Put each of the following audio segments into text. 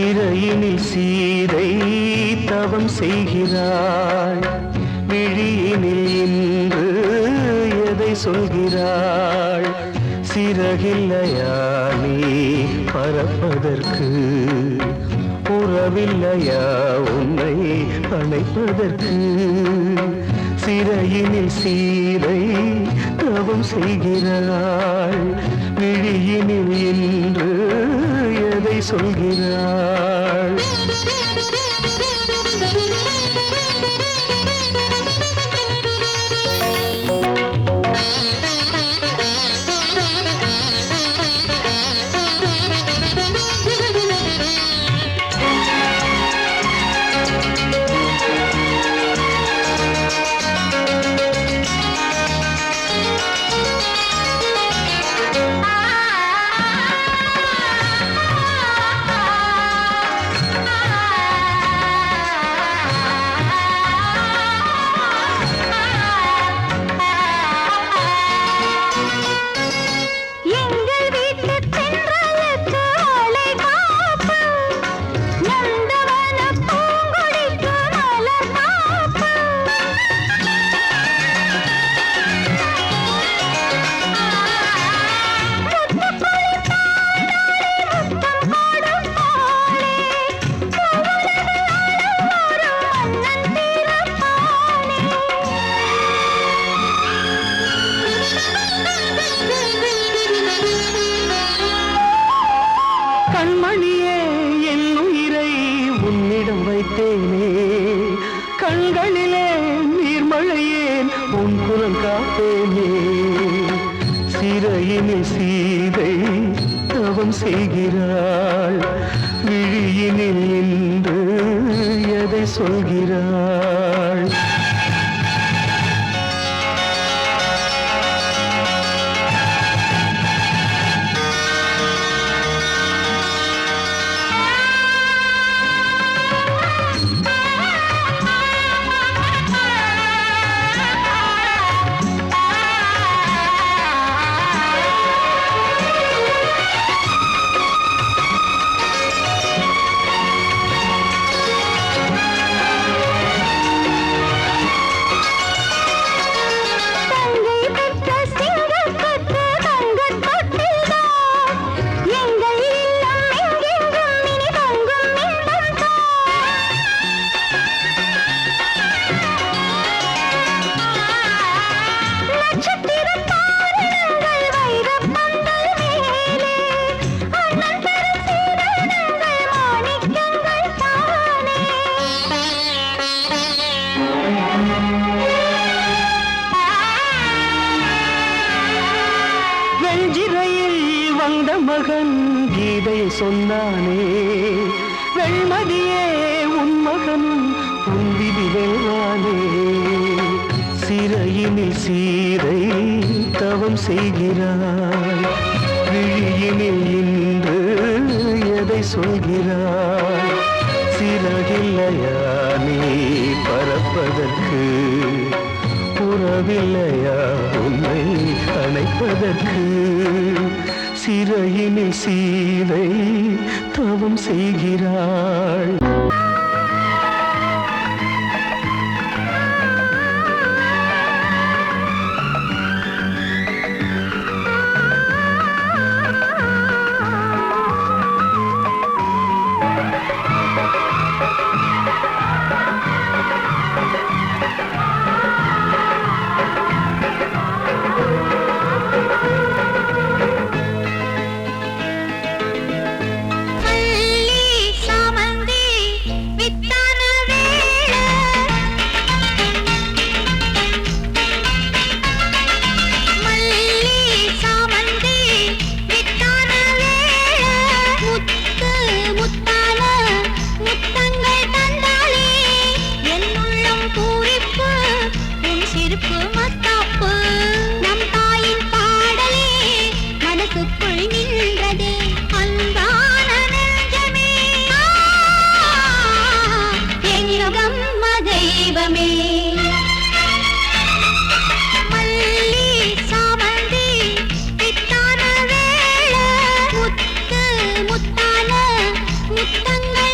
சிறையினில் சீதை தவம் செய்கிறாள். விழியினில் இன்று எதை சொல்கிறாள்? சிறகில்லையா நீ பறப்பதற்கு? உறவில்லையா உன்னை அணைப்பதற்கு? சிறையினில் சீதை தவம் செய்கிறாள். விழியினில் இன்று எதை சொல்கிறாள்? கண்மணியே என் உயிரை உன்னிடம் வைத்தேனே, கண்களிலே நீர்மழையேன் உன் குரல் காப்பேனே. சிறையினில் சீதை தவம் செய்கிறாள். விழியினில் இன்று எதை சொல்கிறாள்? வந்த மகன் கீதை சொன்னானே, வெண்மதியே உன் மகனும் உன் விதி வெல்வானே. சிறையினில் சீதை தவம் செய்கிறாள். விழியினில் இன்று எதை சொல்கிறாள்? சிறகில்லையா நீ பறப்பதற்கு? உறவில்லையா உன்னை அணைப்பதற்கு? சிறையினில் சீதை தவம் செய்கிறாள். முத்தங்கள்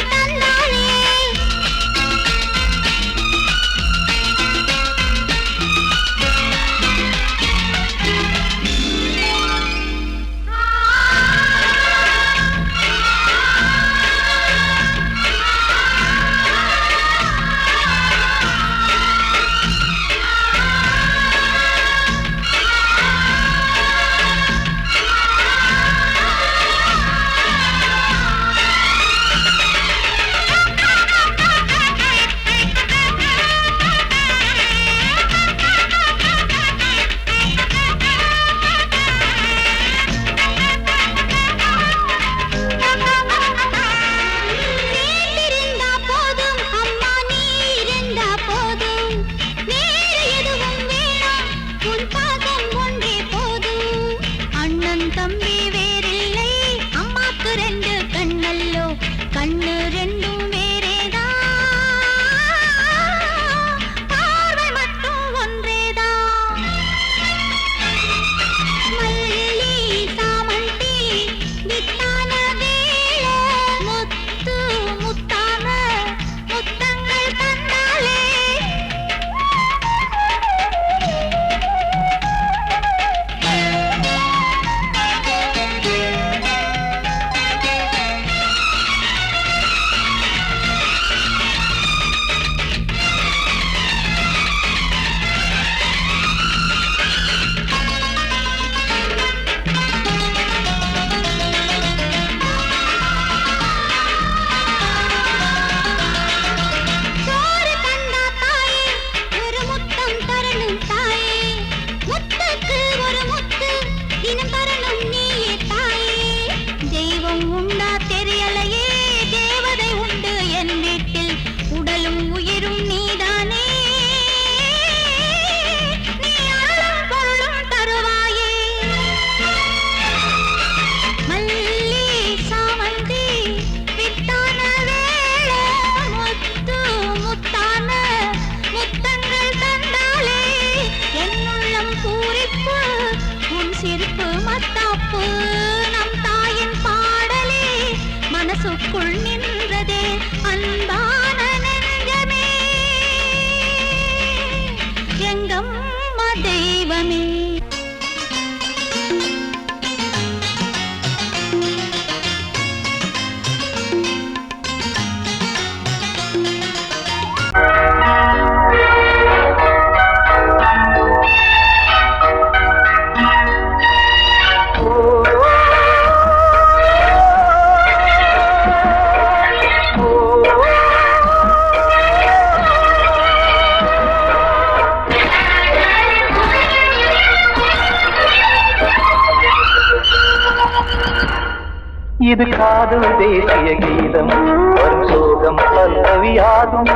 இது காதல் தேசிய கீதம் வரும் சோகம் பல்லவியாகும்.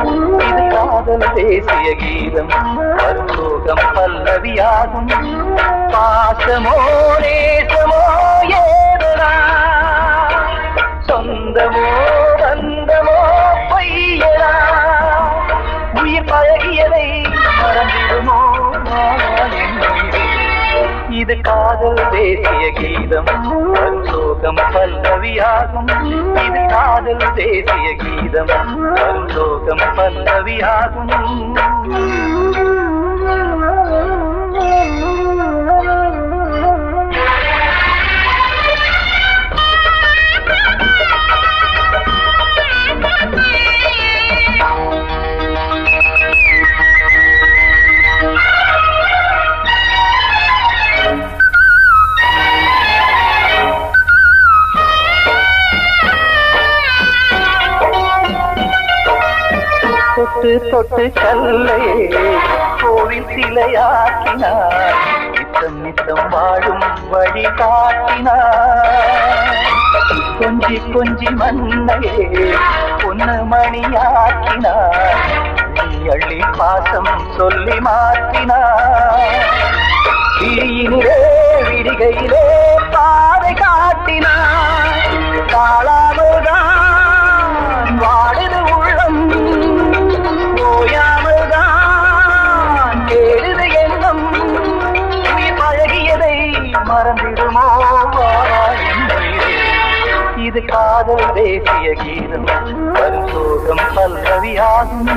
இது காதல் தேசிய கீதம் வரும் சோகம் பல்லவியாகும். பாசமோ நேசமோ ஏதனா சொந்தமோ பந்தமோ பொய்யனா உயிர் பழகியதை மறந்திடுமோ இது காதல் தேசிய கீதம் வரும் சோகம் பல்லவியாகும். இது காதல் தேசிய கீதம் வரும் சோகம் பல்லவியாகும். தொட்டு தொட்டு கல்லையே கோவில் சிலையாக்கினார். நித்தம் நித்தம் வாழும் வழி காட்டினார். கொஞ்சி கொஞ்சி மண்ணையே பொன்னு மணியாக்கினார். அள்ளி பாசம் சொல்லி மாற்றினார். விழியினிலே விடிகையிலே பாதை காட்டினார். காளாமல்தான் வாடுது உள்ளம் ஓயாமல்தான் கேடுது எண்ணம். உயிர் பழகியதை மறந்திடுமோ இது காதல் தேசிய கீதம் வரும் சோகம் பல்லவியாகும்.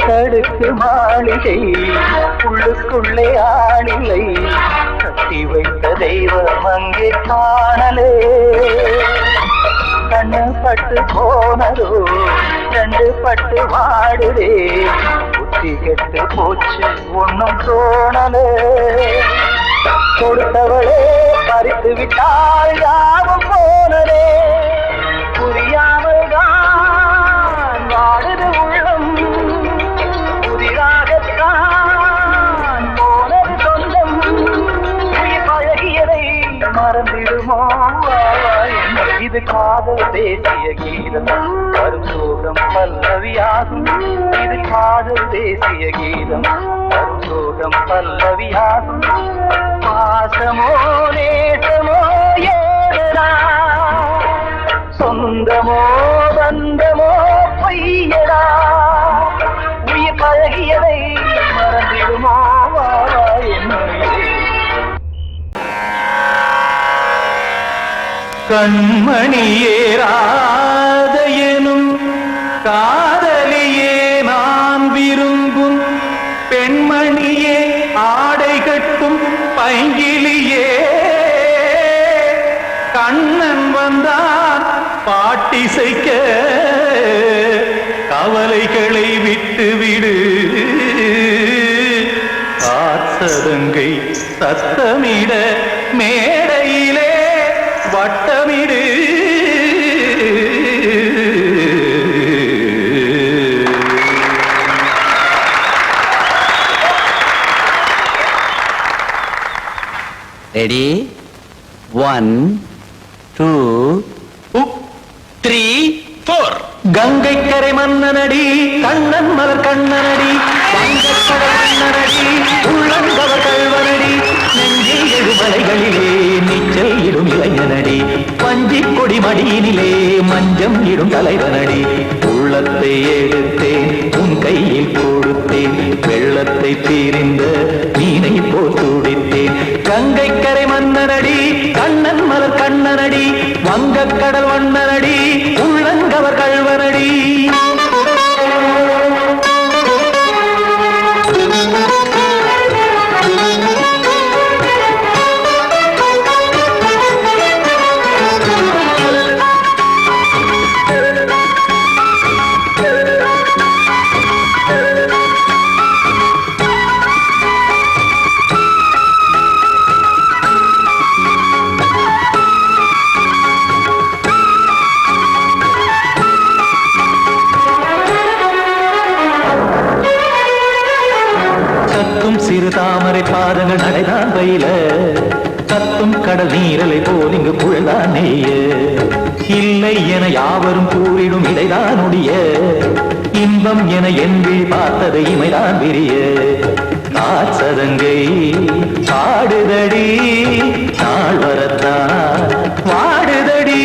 கடுக்கு மாளிகை உள்ளுக்குள்ளே ஆளில்லை. கட்டி வைத்த தெய்வம் அங்கே காணலே. கண்ணு பட்டு போனதோ ரெண்டு பட்டு வாடுதே. புத்தி கெட்டு போச்சு ஒன்னும் தோணலே. கொடுத்தவளே பறித்து விட்டால் யாவும் போனதே. புரியாமல் தான் வாடுது உள்ளம். புதிராகத்தான் போனது சொந்தம். உயிர் பழகியதை மறந்திடுமோ இது காதல் தேசிய கீதம் வரும் சோகம் பல்லவியாகும். இது காதல் தேசிய கீதம் வரும் சோகம் பல்லவியாகும். பாசமோ நேசமோ ஏதனா சொந்தமோ பந்தமோ பொய்யடா உயிர் பழகியதை மறந்திடுமோ கண்மணியேராதையனும் காதலியே நான் விரும்பும் பெண்மணியே ஆடை கட்டும் பைங்கிலியே கண்ணன் வந்தான் பாட்டிசைக்க கவலைகளை விட்டுவிடு காத்ததங்கை சத்தமிட மேடையிலே வட்டமிடு ரெடி 1 2 3 4 கங்கை கரை மன்னனடி கண்ணன் மலர் கண்ணனடி வங்கக்கடல் மன்னனடி உள்ளங்கவர் கல்வனடி நெஞ்சில் எழுமலைகளிலே நீச்சல் இடும் இளைஞனடி பஞ்சி கொடி மடியினிலே மஞ்சம் இடும் தலைவனடி உள்ளத்தை எடுத்தேன் உன் கையில் கொடுத்தேன் வெள்ளத்தை தீரிந்த மீனை போல் துடித்தேன் கங்கை கரை மன்னனடி கண்ணன் மலர் கண்ணனடி வங்கக்கடல் வண்ணனடி உள்ளங்கவர் கல்வனடி பாருங்கள் நடைதான் பயில கத்தும் கடல் நீரலை போல் இங்கு புழல்தான் நெய்ய இல்லை என யாவரும் கூறிடும் இடைதான் உடைய இன்பம் என என் விழி பார்த்தது இமைதான் விரிய காசதங்கை பாடுதடி நாள் வரத்தான் வாடுதடி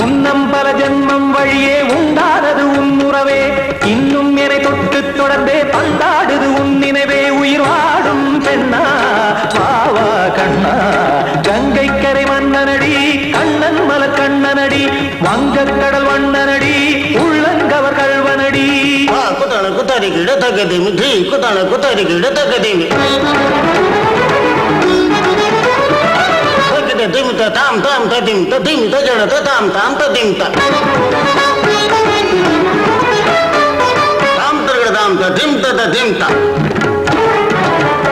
முன்னம் பல ஜென்மம் வழியே உண்டானது உன் உறவே இன்னும் என்னை தொட்டு தொடர்ந்தே பந்தாடுது உன் நினைவே உயிர் வாடும் பெண்ணா வாவா கண்ணா கங்கை கரை மன்னனடி கண்ணன் மலர் கண்ணனடி வங்கக் கடல் வண்ணனடி உள்ளங்கவர் கல்வனடி குத்தான குத்தாரி கிட தகதிமி டி குத்தான குத்தாரி கிட தகதிமி தகத திமித தாம் தாம் ததிம் ததிம் தஜன ததாம் தாம் ததிம் த தாம் தரகட தாம் ததிம் ததிம் த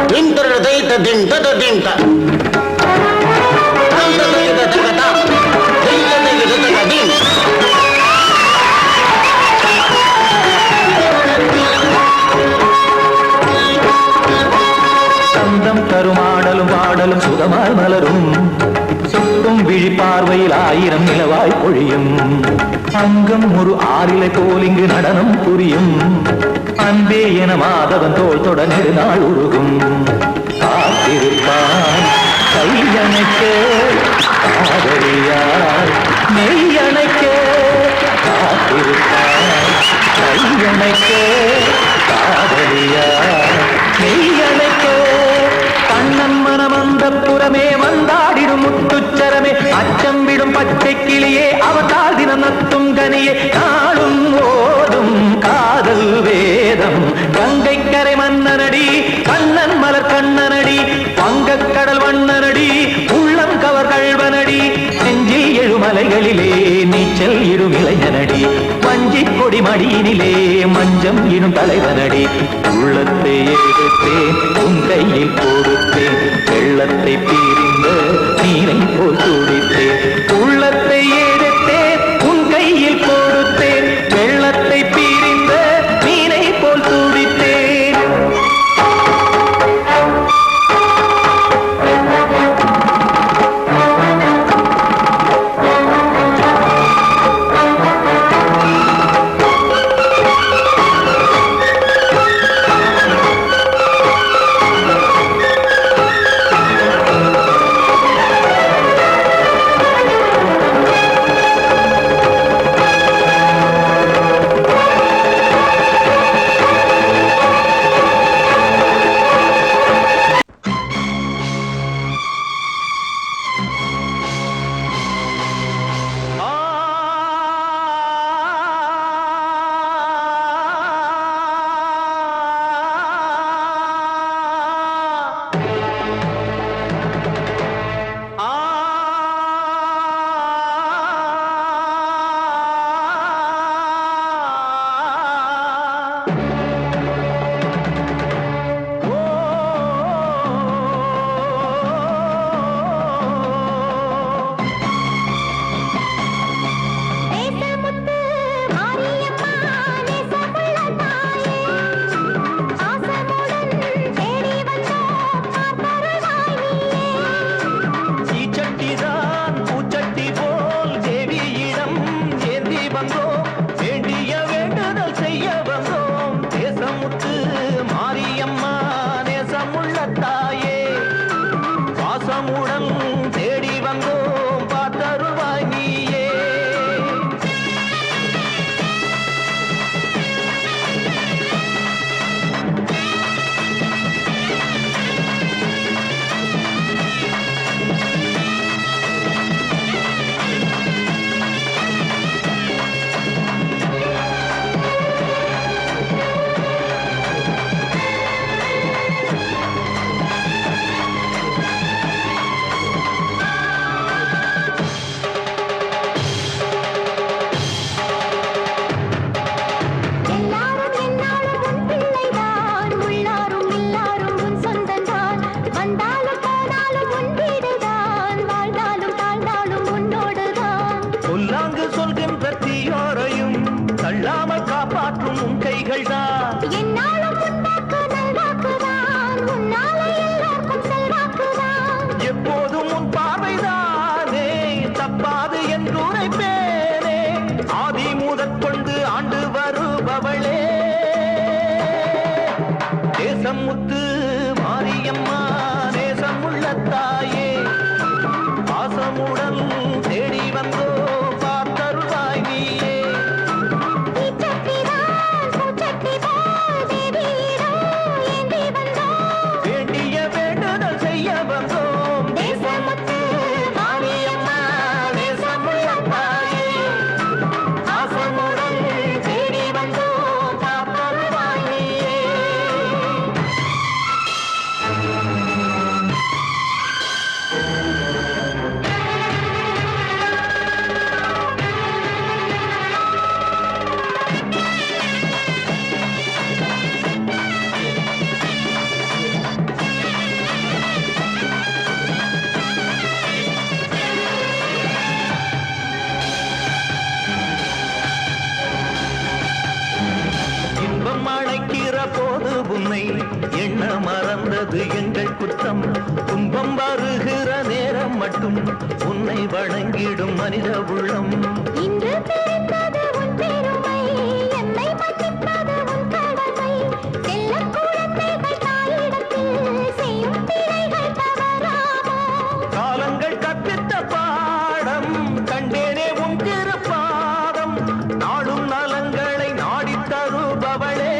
திம் தரகட தை ததிம் ததிம் த தாம் ததகட தகதாம் தை ததகட தகதிம் சந்தம் கருமாடலும் பாடலும் சுகமாய் மலரும் சொட்டும் விழி பார்வையில் ஆயிரம் நிலவாய் பொழியும் அங்கம் ஒரு ஆறிலை போல் இங்கு நடனம் புரியும் அன்பே என மாதவன் தோள் தொட நெடுநாள் உருகும் காத்திருப்பான் கையணைக்க காதலியார் மெய்யணைக்க காத்திருப்பான் கையணைக்க காதலியார் மெய்யணைக்க கண்ணன் மனமந்த புறமே வந்தாடிடும் முத்துச்சரமே அச்சம் விடும் பச்சை கிளியே அவதால் தினம் நத்தும் கனியே நாளும் ஓதும் காதல் வேதம் கங்கை கரை மன்னனடி கண்ணன் மலர் கண்ணனடி வங்கக் கடல் வண்ணனடி உள்ளம் கவர் கழ்வனடி நெஞ்சில் எழுமலைகளிலே நீச்சல் இடும் இளைஞனடி வஞ்சி கொடி மடியினிலே மஞ்சம் இடும் தலைவனடி உள்ளத்தை எடுத்தேன் உன் கையில் கொடுத்தேன் வெள்ளத்தை பிரிந்த நீரை போல் துடித்தேன் உள்ளத்தை எடுத்தேன் உன் கையில் கொடுத்தேன் வெள்ளத்தை பிரிந்த நீரை போல் துடித்தேன் தேசம் முத்து மாரியம்மா நேசம் உள்ள தாயே பாசமுடன் தேடி வந்தோ பார்த்தருள்வாய் நீயே வேண்டிய வேண்டுதல் செய்ய வந்தோம் தேசமுத்து மாரியம்மா நேசம் உள்ள தாயே பாசமுடன் தேடி வந்தோ பார்த்தருள்வாய் நீயே இன்பம் அழைக்கிற போது உன்னை எண்ண மறந்தது எங்கள் குற்றம் துன்பம் வருகிற நேரம் மட்டும் உன்னை வணங்கிடும் மனித உள்ளம் இன்று பிறந்தது உன் பெருமை என்னை மன்னிப்பது உன் கடமை செல்லும் குழந்தைகள் தாயிடத்தில் செய்யும் பிழைகள் தவறாமோ காலங்கள் கற்பித்த பாடம் கண்டேனே உன் திருப்பாதம் நாடும் நலங்களை நாடித் தருபவளே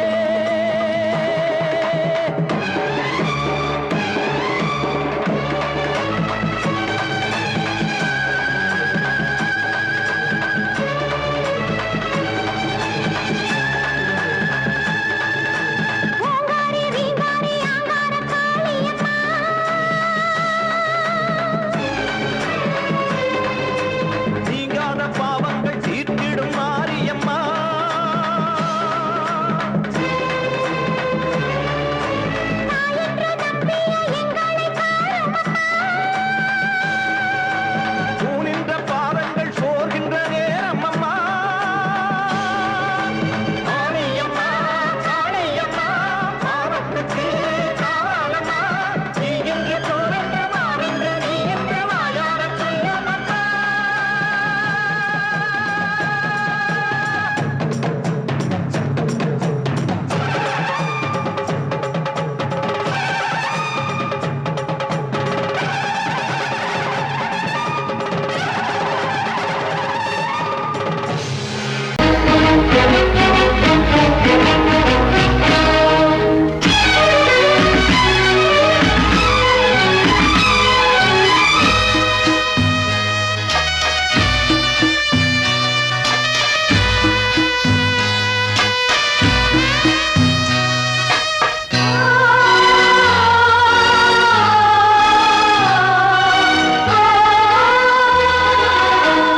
ஓங்காரி வீங்காரி ஆங்கார காளியம்மா நீங்காத பாவங்கள் தீர்த்திடும் மாரியம்மா என்று நம்பிய எங்களை பாருமம்மா தூணின்ற பாதங்கள் சோர்கின்ற நேரம் அம்மா மாரியம்மா காளியம்மா பாவத்துக்கு காலம்மா நீ என்று தோன்ற மாறின்ற நீ என்று வாயார சொல்லுமம்மா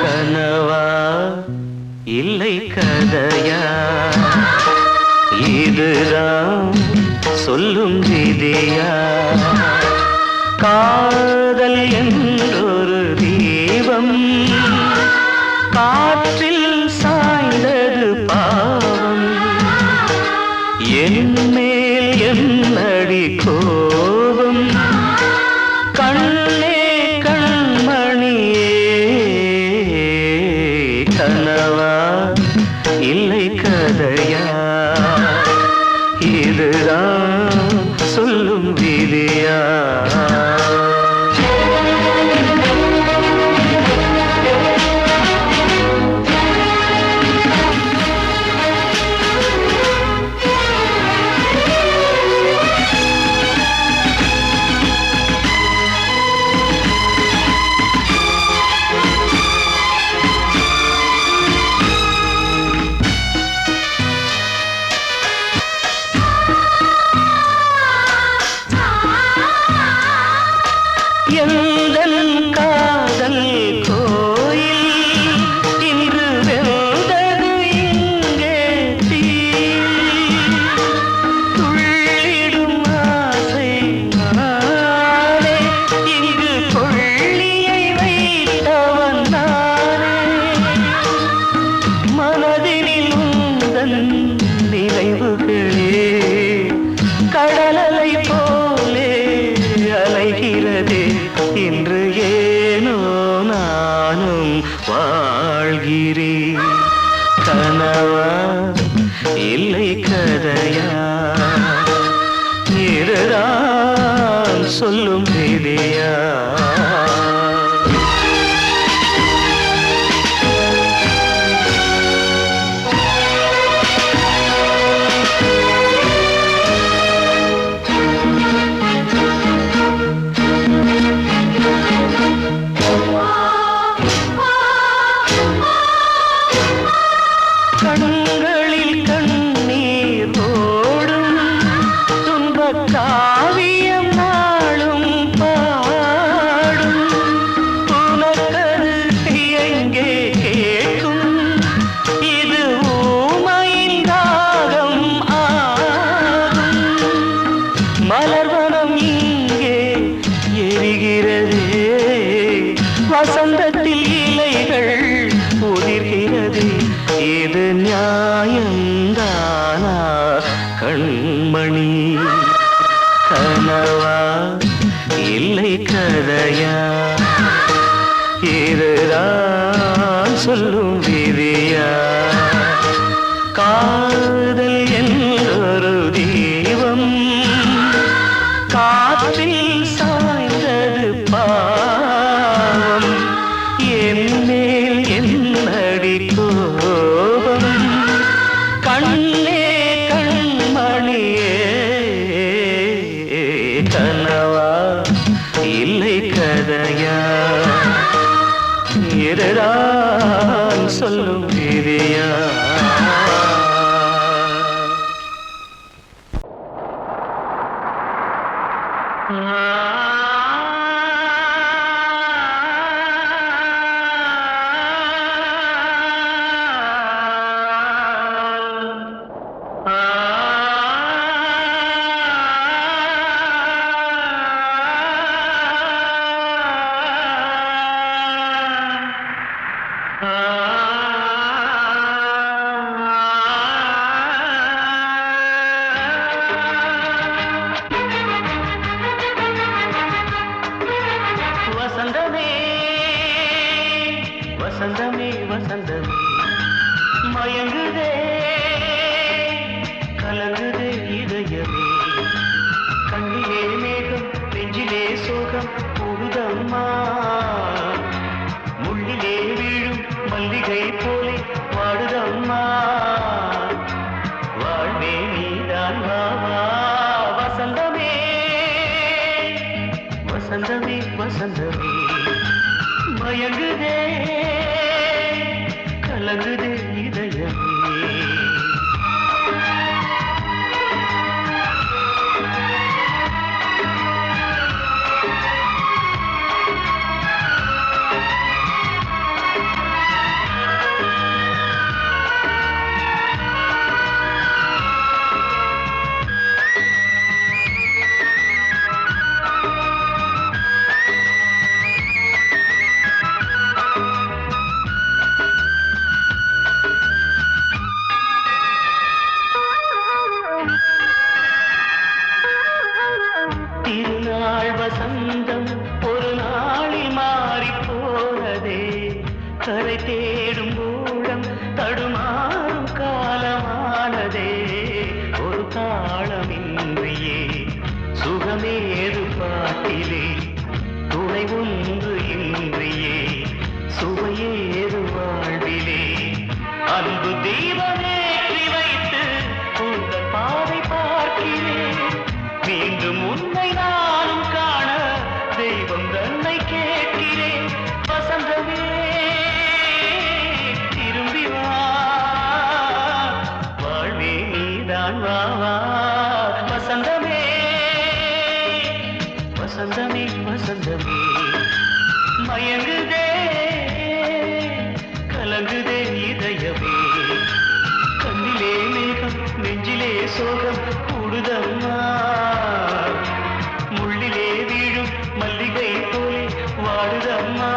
கனவா இல்லை கதையா இதுதான் சொல்லும் விதியா காதல் என்றொரு தீபம் காற்றில் சாய்ந்தது பாவம் என் மேல் என்னடி கோபம் கண்ணே கண்மணியே கனவா இல்லை கதையா இதுதான் சொல்லும் விதியா கண்மணி கனவா இல்லை கதையா இதுதான் சொல்லும் விதியா காதல் என்றொரு தீபம் காற்றில் சாய்ந்தது பாவம் என் மேல் என்னடி கோபம் கண்ணே கண்மணியே கனவா இல்லை கதையா இதுதான் சொல்லும் விதியா வசந்தமே வசந்தமே வசந்தமே மயங்குதே கலங்குதே இதயமே கண்ணிலே மேகம் நெஞ்சிலே சோகம் கூடுதம்மா முள்ளிலே வீழும் மல்லிகை போலே வாடுதம்மா வாழ்வே நீதான் வாவா வசந்தமே வசந்தமே வசந்தமே மயங்குதே கலங்குதே இதயமே திருநாள் வசந்தம் ஒரு நாளில் மாறி போனதே கரை தேடும் ஊழம் தடுமாறும் காலமானதே ஒரு தாளமின்றியே சுகமேது பாட்டிலே துணை ஒன்று இன்றியே சுவையேது வாழ்விலே அன்பு தீபமேற்றி வைத்து உங்கள் பாதை பார்க்கிறேன் மீண்டும் உன்னை நானும் காண தெய்வம் தன்னை கேட்கிறேன் வசந்தமே திரும்பி வா வாழ்வே நீதான் வா வா வசந்தமே வசந்தமே வசந்தமே மயங்குதே கலங்குதே இதயமே கண்ணிலே மேகம் நெஞ்சிலே சோகம் கூடுதம்மா முள்ளிலே வீழும் மல்லிகை போலே வாடுதம்மா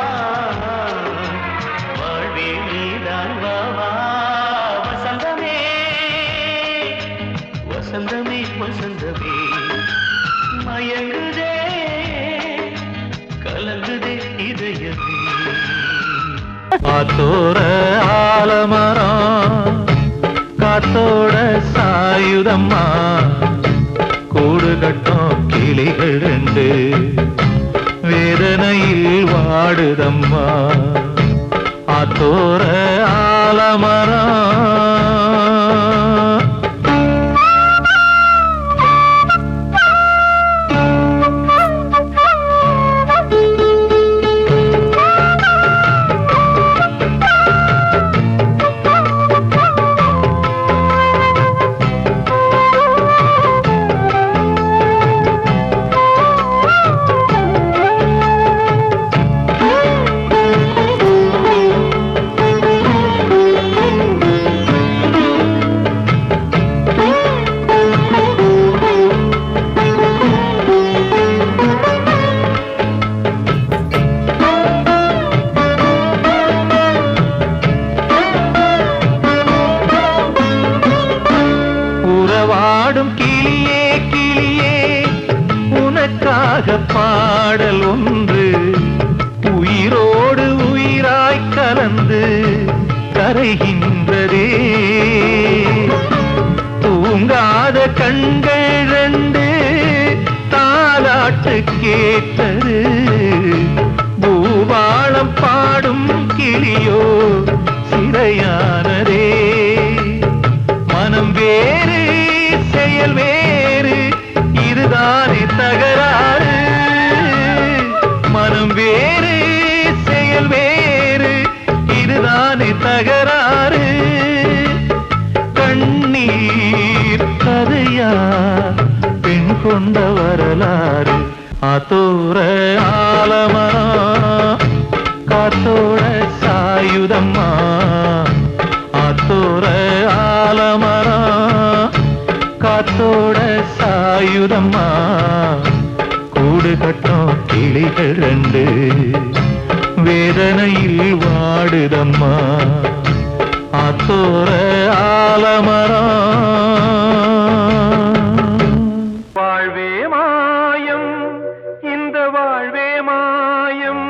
வாழ்வே நீதான் வா வா வசந்தமே வசந்தமே வசந்தமே மயங்குதே கலங்குதே இதயமே ஆத்தோர ஆலமரம் காத்தோட சாயுதம்மா கூடு கட்டும் கிளிகள் ரெண்டு வேதனையில் வாடுதம்மா ஆத்தோர ஆலமரம் ராக பாடல் ஒன்று உயிரோடு உயிராய் கலந்து கரைகின்றதே. தூங்காத கண்கள் ரெண்டு தாலாட்டு கேட்டது. பூவாளம் பாடும் கிளியோ சிறையானதே. மனம் வேறு செயல் வேறு இதுதானே தகராறு. மனம் வேறு செயல் வேறு இதுதானே தகராறு. கண்ணீர் கதையா பெண் கொண்ட வரலாறு. ஆத்தோர ஆலமரம் காத்தோட சாயுதம்மா. ஆத்தோர ஆலமரம் காத்தோட சாயுதம்மா. கூடு கட்டும் கிளிகள் ரெண்டு வேதனையில் வாடுதம்மா. ஆத்தோர ஆலமரம். வாழ்வே மாயம் இந்த வாழ்வே மாயம்.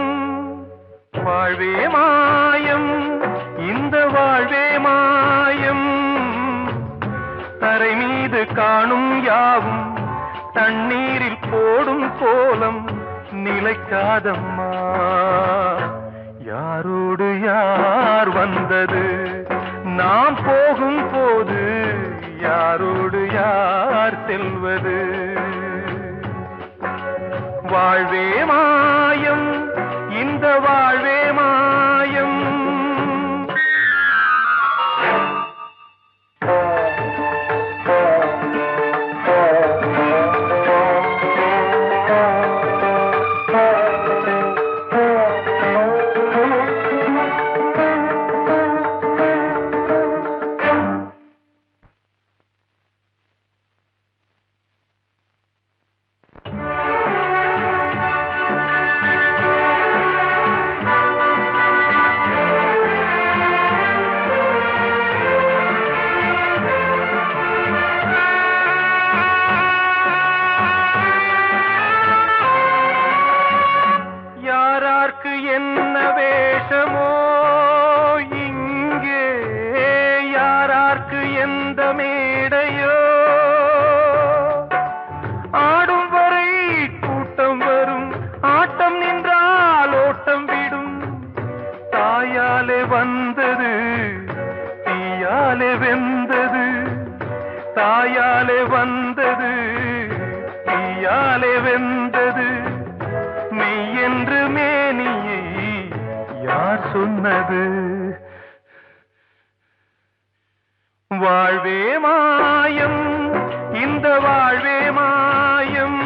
வாழ்வே மாயம் இந்த வாழ்வே மாயம். தரை மீது காணும் யாவும் தண்ணீரில் போடும் கோலம் நிலைக்காதம்மா. யாரோடு யார் வந்தது நாம் போகும் போது யாரோடு யார் செல்வது. வாழ்வே மாயம் இந்த வாழ்வே மாயம். என்ன வேஷமோ இங்கே யாரார்க்கு எந்த மேடையோ. ஆடும் வரை கூட்டம் வரும் ஆட்டம் நின்றால் ஓட்டம் விடும். தாயாலே வந்தது தீயாலே வெந்தது. தாயாலே வந்தது தீயாலே வெந்தது. மெய் என்று மேனியை யார் சொன்னது. வாழ்வே மாயம் இந்த வாழ்வே மாயம்.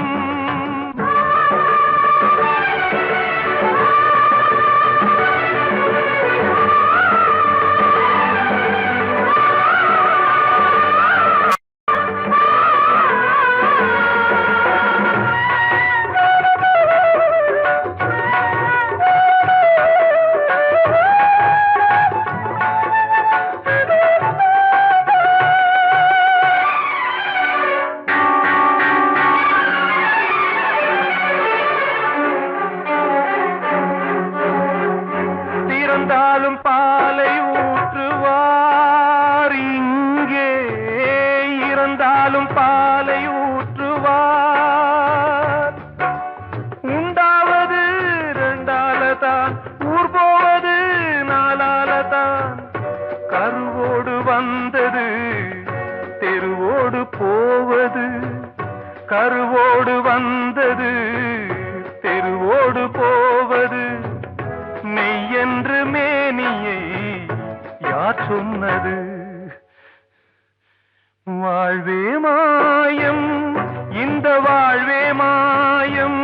இறந்தாலும் பாலை ஊற்றுவார் இங்கே. இறந்தாலும் பாலை ஊற்றுவார். உண்டாவது ரெண்டாலதான் ஊர் போவது நாலாலதான். கருவோடு வந்தது தெருவோடு போவது. கருவோடு வந்தது தெருவோடு போவது. மெய் என்று மேனியை யார் சொன்னது. வாழ்வே மாயம் இந்த வாழ்வே மாயம்.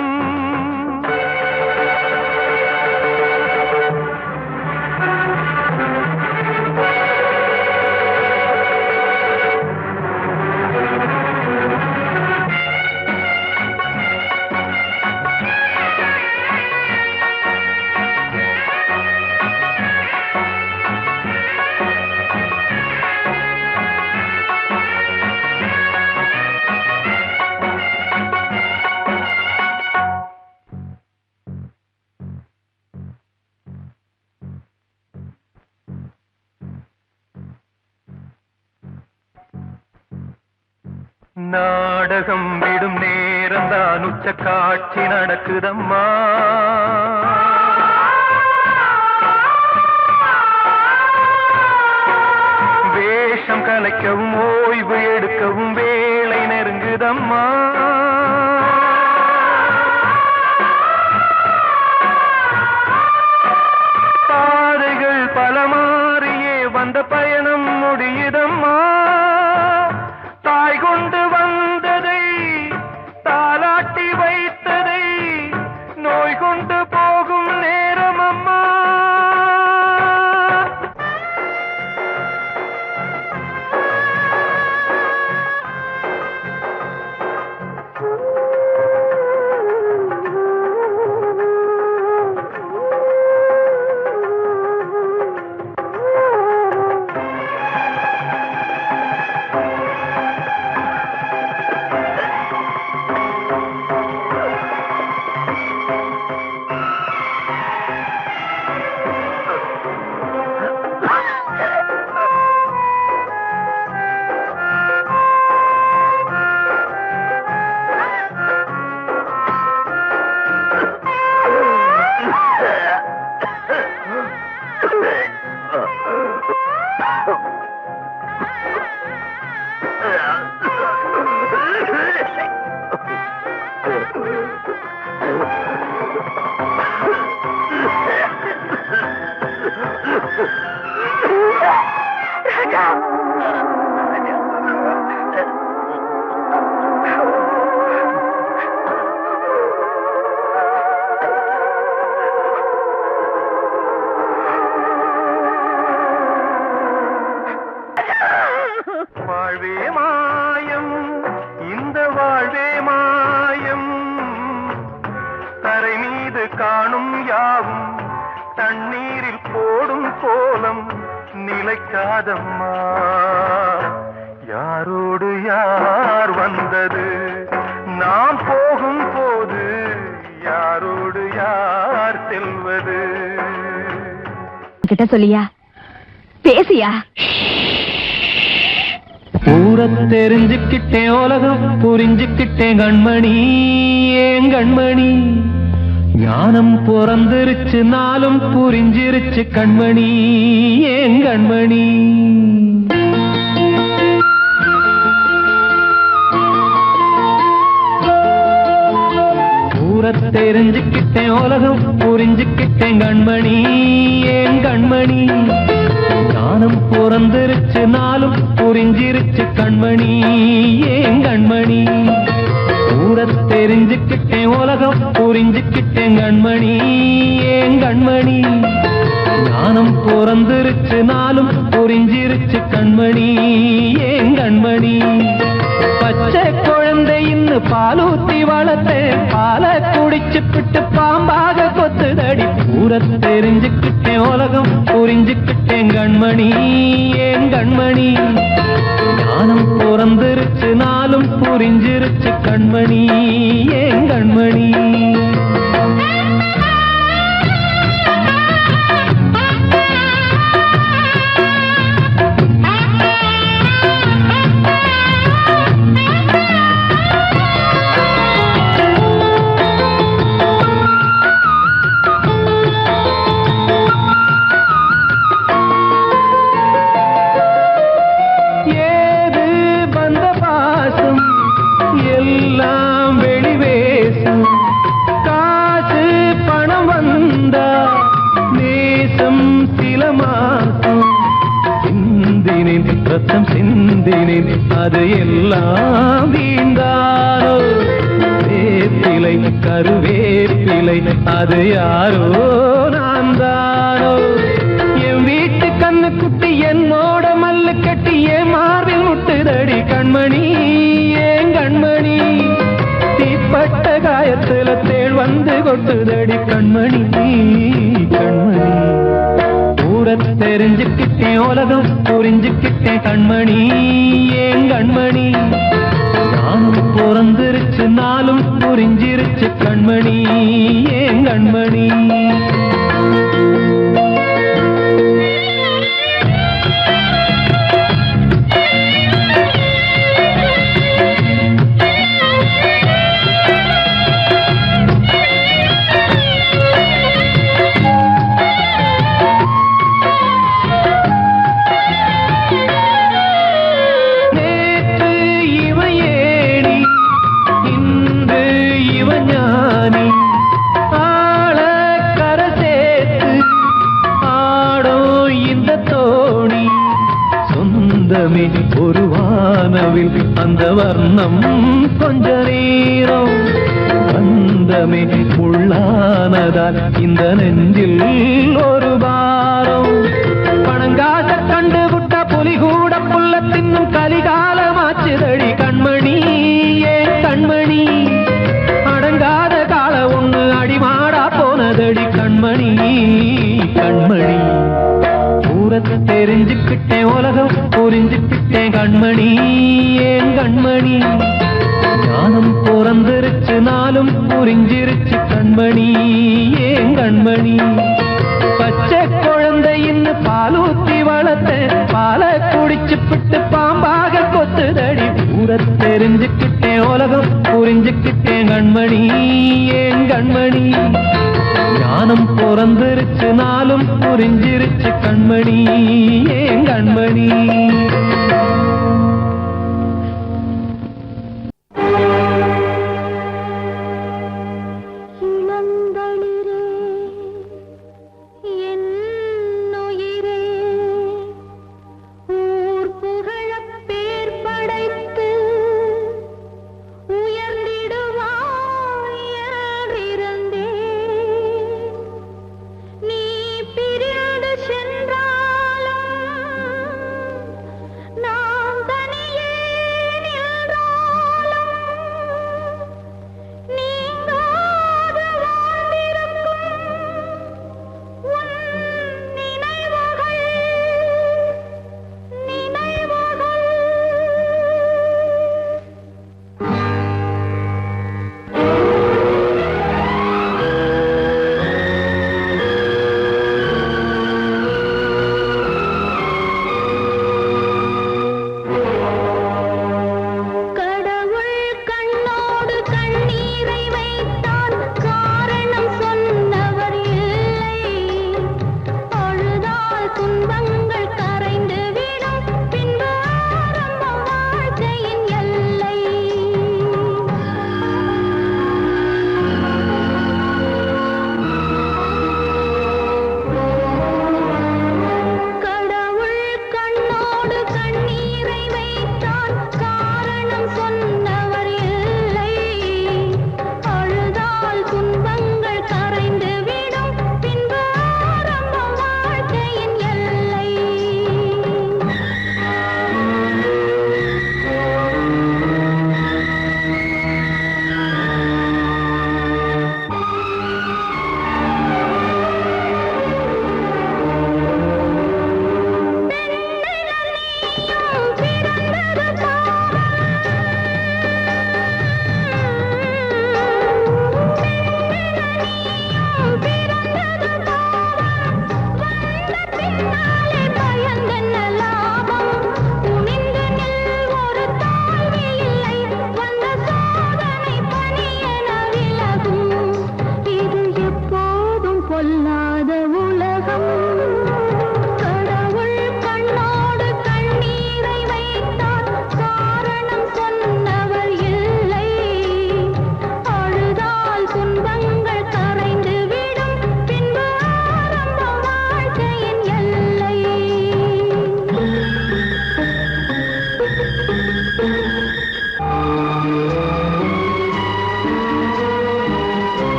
நேரம்தான் உச்ச காட்சி நடக்குதம்மா. வேஷம் கலைக்கவும் ஓய்வு எடுக்கவும் வேளை நெருங்குதம்மா. பாதைகள் பல மாறியே வந்த பயணம் முடியுதம்மா. தாய் கொண்டு வந்ததை தாலாட்டி வைத்ததை நோய் கொண்டு போகும் நேரம் அம்மா. வாழ்வே மாயம், இந்த வாழ்வே மாயம். தரை மீது காணும் யாவும் தண்ணீரில் போடும் கோலம் நிலைக்காதம்மா. யாரோடு யார் வந்தது நாம் போகும் போது, யாரோடு யார் செல்வது? கிட்ட சொல்லியா, பேசியா? ஊரை தெரிஞ்சுக்கிட்டேன், உலகம் புரிஞ்சுக்கிட்டேன் கண்மணி, ஏன் கண்மணி. ஞானம் பிறந்திருச்சு, நாளும் புரிஞ்சிருச்சு கண்மணி, ஏன் கண்மணி. ஊரை தெரிஞ்சுக்கிட்டேன், உலகம் புரிஞ்சுக்கிட்டேன் கண்மணி, ஏன் கண்மணி. ஞானம் பிறந்திருச்சு, நாளும் புரிஞ்சிருச்சு கண்மணி, ஏன் கண்மணி. ஊரை தெரிஞ்சுக்கிட்டேன், உலகம் புரிஞ்சுக்கிட்டேன் கண்மணி, ஏன் கண்மணி. ஞானம் பிறந்திருச்சு, நாளும் புரிஞ்சிருச்சு கண்மணி, ஏன் கண்மணி. பச்சை குழந்தை இன்னும் பாலூத்தி வளர்த்தேன், பாலை குடிச்சுப்பிட்டு பாம்பாக கொத்துதடி. ஊரை தெரிஞ்சுக்கிட்டேன், உலகம் புரிஞ்சுக்கிட்டேன் கண்மணி, ஏன் கண்மணி. ஞானம் பிறந்திருச்சு, நாளும் புரிஞ்சிருச்சு கண்மணி, ஏன் கண்மணி. ரத்தம் சிந்தினேன், அது எல்லாம் வீண்டாரோ. வேப்பிலை கருவேப்பிலை, அது யாரோ நான் தானோ. என் வீட்டு கண்ணு குட்டி என்னோட மல்லு கட்டி என் மார்பில் முட்டுதடி கண்மணி, ஏன் கண்மணி. தீப்பட்ட காயத்துல தேள் வந்து கொட்டுதடி கண்மணி, கண்மணி. ஊரை தெரிஞ்சுக்கிட்டேன், உலகம் புரிஞ்சுக்கிட்டேன் கண்மணி, ஏன் கண்மணி. ஞானம் பிறந்திருச்சு, நாளும் புரிஞ்சிருச்சு கண்மணி, ஏன் கண்மணி. வாழ்வில் அந்த வர்ணம் கொஞ்ச நேரம் பந்தமே உள்ளானதால் இந்த நெஞ்சில் ஒரு பாரம் பணங்காச கண்டு விட்ட புலி கூட புல்ல தின்னும் கலிகாலமாச்சுதடி கண்மணி ஏன் கண்மணி அடங்காத கால ஒண்ணு அடிமாடா போனதடி கண்மணி கண்மணி ஊரத்தை தெரிஞ்சுக்கிட்டேன் உலகம் புரிஞ்சுக்கிட்டேன் கண்மணி ஏன் கண்மணி ஞானம் பிறந்திருச்சு நாளும் புரிஞ்சிருச்சு கண்மணி ஏன் கண்மணி பச்சை குழந்தை இன்னும் பாலூத்தி வளர்த்த பாலை குடிச்சு பிட்டு பாம்பாக கொத்துதடி ஊரை தெரிஞ்சுக்கிட்டேன் உலகம் புரிஞ்சுக்கிட்டேன் கண்மணி ஏன் கண்மணி ஞானம் பிறந்திருச்சு நாளும் புரிஞ்சிருச்சு கண்மணி ஏன் கண்மணி